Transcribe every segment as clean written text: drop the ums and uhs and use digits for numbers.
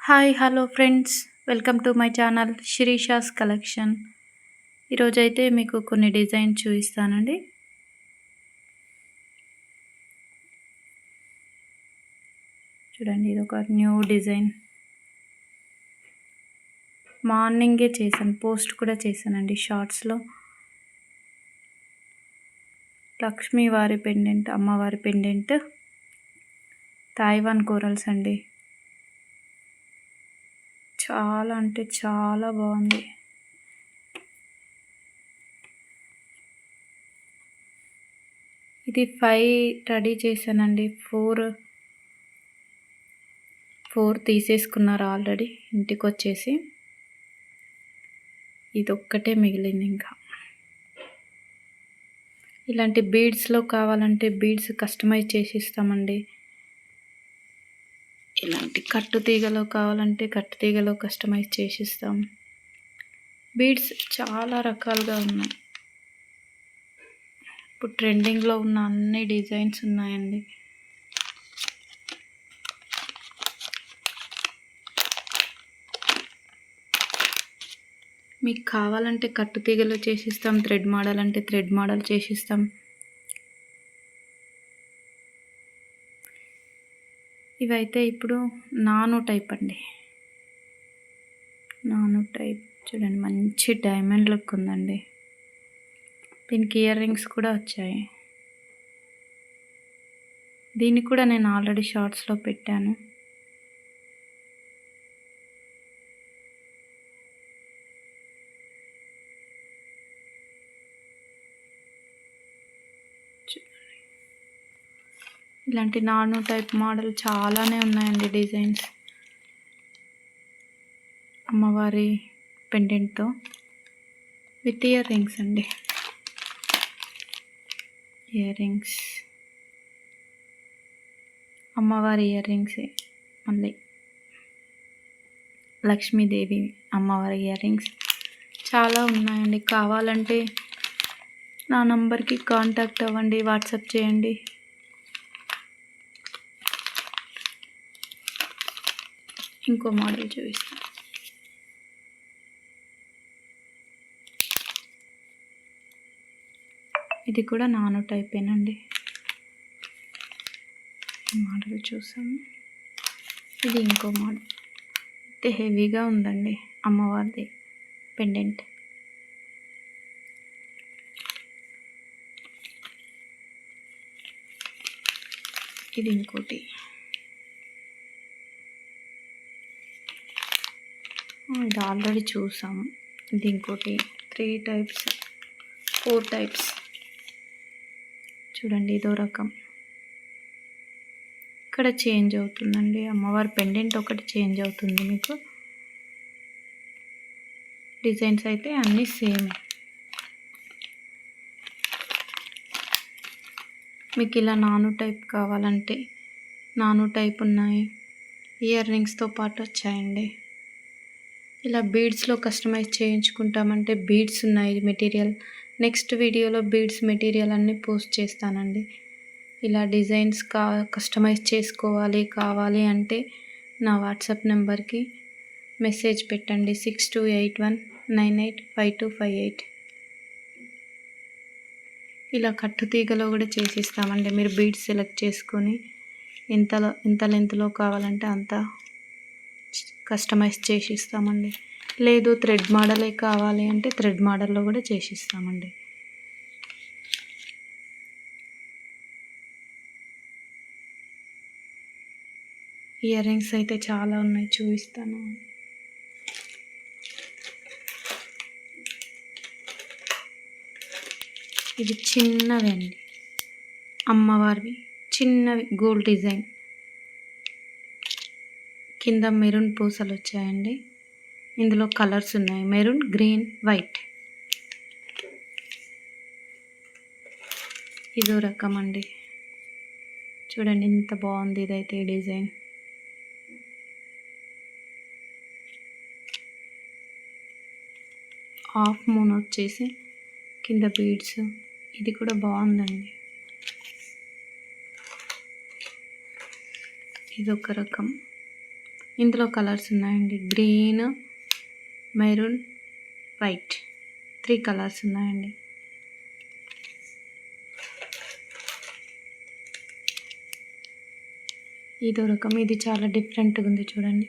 Hi hello friends, welcome to my channel Sirisha's collection. ఈరోజైతే మీకు కొన్ని డిజైన్ చూపిస్తానండి. చూడండి, ఇది ఒక న్యూ డిజైన్. మార్నింగే చేశాను, పోస్ట్ కూడా చేశానండి షార్ట్స్లో. లక్ష్మీవారి పెండెంట్, అమ్మవారి పెండెంట్, తైవాన్ కోరల్స్ అండి. చాలా అంటే చాలా బాగుంది. ఇది 5 రెడీ చేశానండి. 4 తీసేసుకున్నారు ఆల్రెడీ ఇంటికి వచ్చేసి. ఇది ఒక్కటే మిగిలింది. ఇంకా ఇలాంటి బీడ్స్లో కావాలంటే బీడ్స్ కస్టమైజ్ చేసి ఇస్తామండి. ఇలాంటి కట్టు తీగలో కావాలంటే కట్టు తీగలో కస్టమైజ్ చేసి ఇస్తాం. బీడ్స్ చాలా రకాలుగా ఉన్నాయి. ఇప్పుడు ట్రెండింగ్లో ఉన్న అన్ని డిజైన్స్ ఉన్నాయండి. మీకు కావాలంటే కట్టు తీగలో చేసిస్తాం, థ్రెడ్ మోడల్ అంటే థ్రెడ్ మోడల్ చేసిస్తాం. ఇవైతే ఇప్పుడు నానో టైప్ అండి. నానో టైప్ చూడండి, మంచి డైమండ్ లుక్ ఉందండి. దీనికి ఇయర్ రింగ్స్ కూడా వచ్చాయి. దీన్ని కూడా నేను ఆల్రెడీ షార్ట్స్లో పెట్టాను. ఇలాంటి నానో టైప్ మోడల్ చాలానే ఉన్నాయండి డిజైన్స్. అమ్మవారి పెండెంట్తో విత్ ఇయర్ రింగ్స్ అండి. ఇయర్ రింగ్స్, అమ్మవారి ఇయర్ రింగ్స్, మళ్ళీ లక్ష్మీదేవి అమ్మవారి ఇయర్ రింగ్స్ చాలా ఉన్నాయండి. కావాలంటే నా నంబర్కి కాంటాక్ట్ అవ్వండి, వాట్సాప్ చేయండి. ఇంకో మోడల్ చూపిస్తాను. ఇది కూడా నానో టైపేనండి. ఈ మోడల్ చూసాము. ఇది ఇంకో మోడల్. అయితే హెవీగా ఉందండి అమ్మవారిది పెండెంట్. ఇది ఇంకోటి. ఇది ఆల్రెడీ చూసాము. ఇది ఇంకోటి. 3 టైప్స్ 4 టైప్స్ చూడండి. ఇదో రకం. ఇక్కడ చేంజ్ అవుతుందండి. అమ్మవారి పెండెంట్ ఒకటి చేంజ్ అవుతుంది. మీకు డిజైన్స్ అయితే అన్నీ సేమ్. మీకు ఇలా నానో టైప్ కావాలంటే నానో టైప్ ఉన్నాయి. ఇయర్ రింగ్స్తో పాటు వచ్చాయండి. ఇలా బీడ్స్లో కస్టమైజ్ చేయించుకుంటామంటే బీడ్స్ ఉన్నాయి మెటీరియల్. నెక్స్ట్ వీడియోలో బీడ్స్ మెటీరియల్ అన్నీ పోస్ట్ చేస్తానండి. ఇలా డిజైన్స్ కస్టమైజ్ కావాలి అంటే నా వాట్సాప్ నెంబర్కి మెసేజ్ పెట్టండి. 6281985258. ఇలా కట్టు తీగలో కూడా చేసిస్తామండి. మీరు బీడ్స్ సెలెక్ట్ చేసుకొని ఎంత లెంత్లో కావాలంటే అంత కస్టమైజ్ చేసిస్తామండి. లేదు థ్రెడ్ మోడలే కావాలి అంటే థ్రెడ్ మోడల్లో కూడా చేసిస్తామండి. ఇయర్ రింగ్స్ అయితే చాలా ఉన్నాయి, చూపిస్తాను. ఇవి చిన్నవి అండి, అమ్మవారివి చిన్నవి గోల్డ్ డిజైన్. కింద మెరూన్ పూసలు వచ్చాయండి. ఇందులో కలర్స్ ఉన్నాయి, మెరూన్, గ్రీన్, వైట్. ఇదో రకం అండి. చూడండి ఎంత బాగుంది ఇదైతే డిజైన్. హాఫ్ మూన్ వచ్చేసి కింద బీడ్స్. ఇది కూడా బాగుందండి. ఇదొక రకం. ఇందులో కలర్స్ ఉన్నాయండి. గ్రీన్, మెరూన్, వైట్ 3 కలర్స్ ఉన్నాయండి. ఇదో రకం, ఇది చాలా డిఫరెంట్గా ఉంది చూడండి.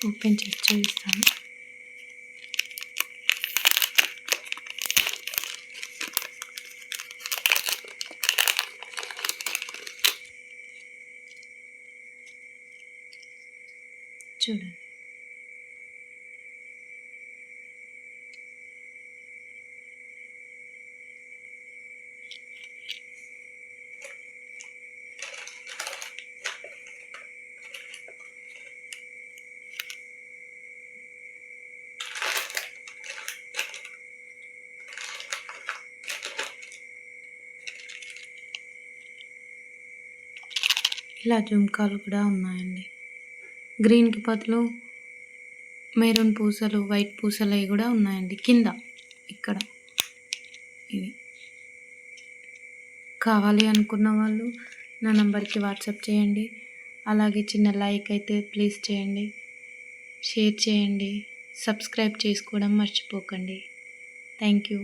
ఓపెన్ చేసి చూపిస్తాను. చూడండి. ఇలా జుంకాలు కూడా ఉన్నాయండి. గ్రీన్కి బదులు మెరూన్ పూసలు, వైట్ పూసలు అవి కూడా ఉన్నాయండి కింద. ఇక్కడ ఇవి కావాలి అనుకున్న వాళ్ళు నా నంబర్కి వాట్సాప్ చేయండి. అలాగే చిన్న లైక్ అయితే ప్లీజ్ చేయండి, షేర్ చేయండి, సబ్స్క్రైబ్ చేసుకోవడం మర్చిపోకండి. Thank you.